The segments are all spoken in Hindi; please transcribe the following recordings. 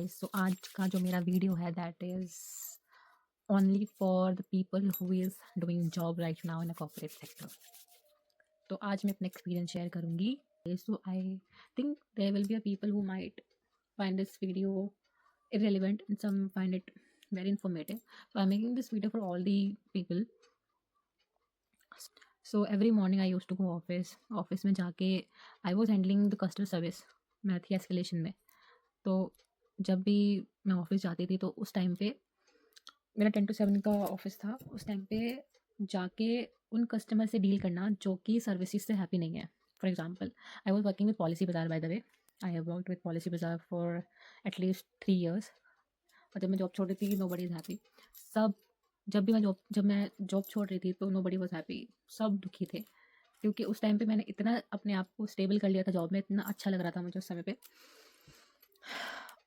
गाइस, सो आज का जो मेरा वीडियो है that is only for the people who is doing job right now in a corporate sector. तो आज मैं अपना एक्सपीरियंस शेयर करूँगी। So I think there will be a people who might find this video irrelevant and some find it very informative. So I'm making this video for all the people. So every morning I used to go office में जाके I was handling the customer service. मैं थी एस्केलेशन में। तो जब भी मैं ऑफिस जाती थी तो उस टाइम पे मेरा 10 to 7 का ऑफिस था। उस टाइम पे जाके उन कस्टमर से डील करना जो कि सर्विसेज से हैप्पी नहीं है। For example, I was working with Policybazaar. By the way, I have worked with Policybazaar for at least 3 years। और जब मैं जॉब छोड़ रही थी, नो बडी इज़ हैप्पी। सब जब मैं जॉब छोड़ रही थी तो नो बडी वॉज हैप्पी। सब दुखी थे क्योंकि उस टाइम पे मैंने इतना अपने आप को स्टेबल कर लिया था जॉब में, इतना अच्छा लग रहा था मुझे उस समय पे,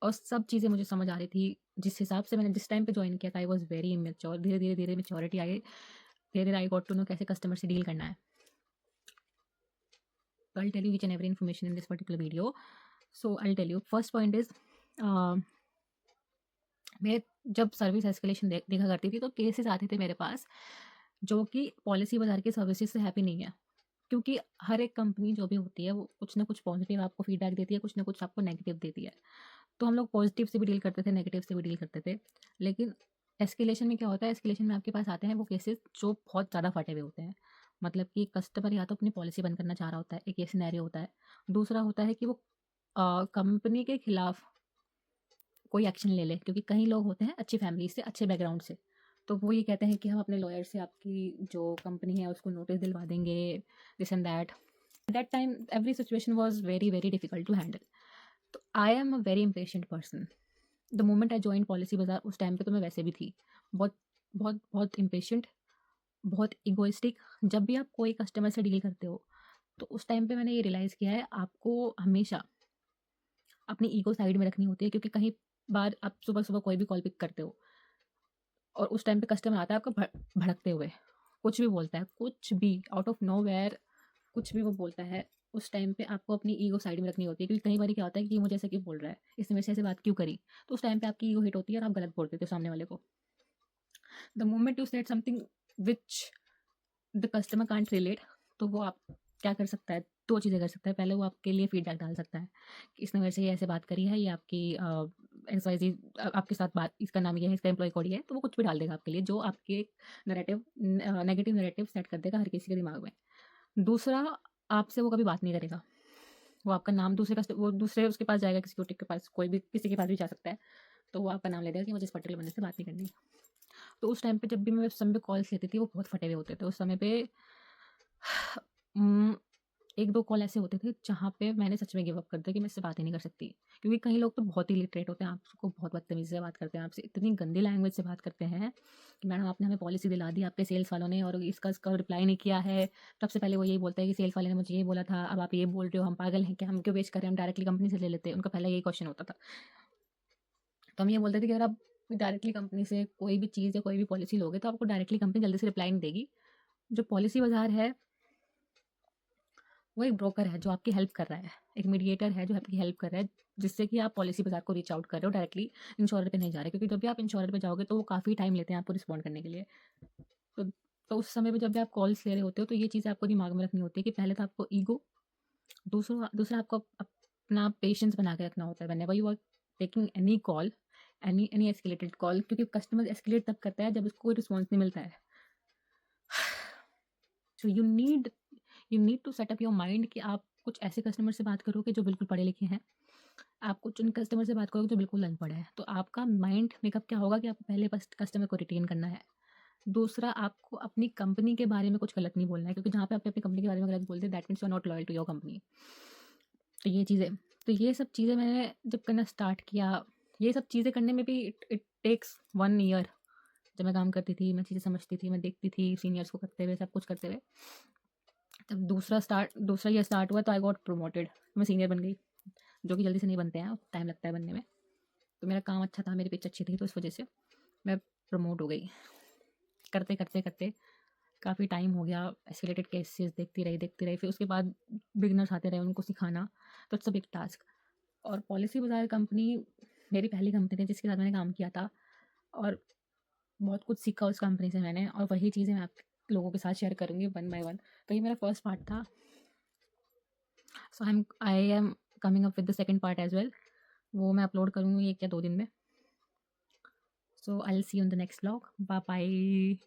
और सब चीज़ें मुझे समझ आ रही थी। जिस हिसाब से मैंने जिस टाइम पे ज्वाइन किया था, आई वॉज वेरी इमेच्योर। धीरे धीरे धीरे मेच्योरिटी आई। धीरे धीरे आई गॉट टू नो कैसे कस्टमर से डील करना है। I'll tell you each and every information in this particular video. So I'll tell you, first point is, मैं जब सर्विस एस्केलेशन देखा करती थी तो केसेस आते थे मेरे पास जो कि पॉलिसी बाजार के सर्विसेज से हैप्पी नहीं है। क्योंकि हर एक कंपनी जो भी होती है वो कुछ ना कुछ पॉजिटिव आपको फीडबैक देती है, कुछ ना कुछ आपको नेगेटिव देती है। तो हम लोग पॉजिटिव से भी डील करते थे, नेगेटिव से भी डील करते थे। लेकिन एस्केलेशन में क्या होता है, एस्केलेशन में आपके पास आते हैं वो केसेस जो बहुत ज़्यादा फटे हुए होते हैं। मतलब कि कस्टमर या तो अपनी पॉलिसी बंद करना चाह रहा होता है, एक ये सिनेरियो होता है। दूसरा होता है कि वो कंपनी के खिलाफ कोई एक्शन ले ले, क्योंकि कई लोग होते हैं अच्छी फैमिली से, अच्छे बैकग्राउंड से, तो वो ये कहते हैं कि हम अपने लॉयर से आपकी जो कंपनी है उसको नोटिस दिलवा देंगे, this and that. That time every situation was very very difficult to handle. तो I am a very impatient person. The moment I join Policybazaar, उस टाइम पे तो मैं वैसे भी थी बहुत बहुत बहुत इम्पेशेंट, बहुत इगोइस्टिक। जब भी आप कोई कस्टमर से डील करते हो तो उस टाइम पे मैंने ये रियलाइज़ किया है, आपको हमेशा अपनी ईगो साइड में रखनी होती है। क्योंकि कहीं बार आप सुबह सुबह कोई भी कॉल पिक करते हो और उस टाइम पे कस्टमर आता है आपको भड़कते हुए, कुछ भी बोलता है, कुछ भी आउट ऑफ नो वेयर, कुछ भी वो बोलता है। उस टाइम पे आपको अपनी ईगो साइड में रखनी होती है। क्योंकि कई बार क्या होता है कि ये मुझे ऐसे क्यों बोल रहा है, इसने मेरे से ऐसे बात क्यों करी, तो उस टाइम पे आपकी ईगो हिट होती है और आप गलत बोल देते हो सामने वाले को। The moment you said something which the customer can't relate, तो वो आप क्या कर सकता है, दो चीज़ें कर सकता है। पहले वो आपके लिए फीडबैक डाल सकता है कि इसने मेरे से ये ऐसे बात करी है, ये आपकी XYZ आपके साथ बात, इसका नाम ये है, इसका एम्प्लॉय कोड ये है, तो वो कुछ भी डाल देगा आपके लिए जो आपके नैरेटिव नेगेटिव नैरेटिव सेट कर देगा हर किसी के दिमाग में। दूसरा, आपसे वो कभी बात नहीं करेगा। वो आपका नाम वो दूसरे उसके पास जाएगा, सिक्योरिटी के पास, कोई भी किसी के पास भी जा सकता है, तो वो आपका नाम ले देगा कि मुझे इस पर्टिकुलर बंदे से बात नहीं करनी। तो उस टाइम पे जब भी मैं उस समय पे कॉल्स लेती थी वो बहुत फटे हुए होते थे। उस समय पे एक दो कॉल ऐसे होते थे जहाँ पे मैंने सच में गिव अप कर दिया कि मैं इससे बात ही नहीं कर सकती। क्योंकि कई लोग तो बहुत ही लिटरेट होते हैं, आपको बहुत बदतमीज़ी से बात करते हैं, आपसे इतनी गंदी लैंग्वेज से बात करते हैं कि मैडम आपने हमें पॉलिसी दिला दी आपके सेल्स वालों ने और इसका रिप्लाई नहीं किया है। सबसे पहले वो यही बोलता है कि सेल्स वाले ने मुझे ये बोला था, अब आप ये बोल रहे हो, हम पागल हैं क्या, हम क्यों वेस्ट करें, हम डायरेक्टली कंपनी से ले लेते हैं। उनका पहला यही क्वेश्चन होता था। तो हम ये बोलते थे कि अगर आप डायरेक्टली कंपनी से कोई भी चीज़ या कोई भी पॉलिसी लोगे तो आपको डायरेक्टली कंपनी जल्दी से रिप्लाई नहीं देगी। जो पॉलिसी बाजार है वो एक ब्रोकर है जो आपकी हेल्प कर रहा है, एक मीडिएटर है जो आपकी हेल्प कर रहा है, जिससे कि आप पॉलिसी बाजार को रीच आउट कर रहे हो, डायरेक्टली इंश्योरर पे नहीं जा रहे। क्योंकि जब भी आप इंश्योरर पे जाओगे तो वो काफ़ी टाइम लेते हैं आपको रिस्पॉन्ड करने के लिए। तो तो उस समय पे जब भी आप कॉल्स ले रहे होते हो तो ये चीज़ें आपको दिमाग में रखनी होती है कि पहले तो आपको ईगो, दूसरा दूसरा आपको अपना पेशेंस बना के रखना होता है whenever you are taking any call, any escalated call. क्योंकि कस्टमर एस्केलेट तब करता है जब उसको कोई रिस्पॉन्स नहीं मिलता है। So you need to set up your mind कि आप कुछ ऐसे कस्टमर से बात करोगे जो बिल्कुल पढ़े लिखे हैं, आप कुछ उन कस्टमर से बात करोगे जो बिल्कुल अनपढ़ है। तो आपका माइंड मेकअप क्या होगा कि आपको पहले फर्स्ट कस्टमर को रिटेन करना है। दूसरा, आपको अपनी कंपनी के बारे में कुछ गलत नहीं बोलना है, क्योंकि जहाँ पे आप अपनी कंपनी के बारे में गलत बोलते हैं that means you are not loyal to your company. तो ये सब चीज़ें मैंने जब करना स्टार्ट किया, ये सब चीज़ें करने में भी इट टेक्स 1 year। जब मैं काम करती थी, मैं चीज़ें समझती थी, मैं देखती थी सीनियर्स को करते हुए, सब कुछ करते हुए। तब दूसरा ईयर स्टार्ट हुआ तो आई गॉट प्रमोटेड, मैं सीनियर बन गई, जो कि जल्दी से नहीं बनते हैं, टाइम लगता है बनने में। तो मेरा काम अच्छा था, मेरी पिच अच्छी थी, तो इस वजह से मैं प्रमोट हो गई। करते करते करते काफ़ी टाइम हो गया, एस्केलेटेड केसेस देखती रही। फिर उसके बाद बिगनर्स आते रहे, उनको सिखाना, तो इट्स अ बिग टास्क। और पॉलिसी बाजार कंपनी मेरी पहली कंपनी थी जिसके साथ मैंने काम किया था, और बहुत कुछ सीखा उस कंपनी से मैंने, और वही चीज़ें मैं आप लोगों के साथ शेयर करूँगी वन बाय वन। तो ये मेरा फर्स्ट पार्ट था। So I am coming up with the second part as well. वो मैं अपलोड करूँगी 1 या 2 दिन में। So I will see you in the next vlog. Bye bye.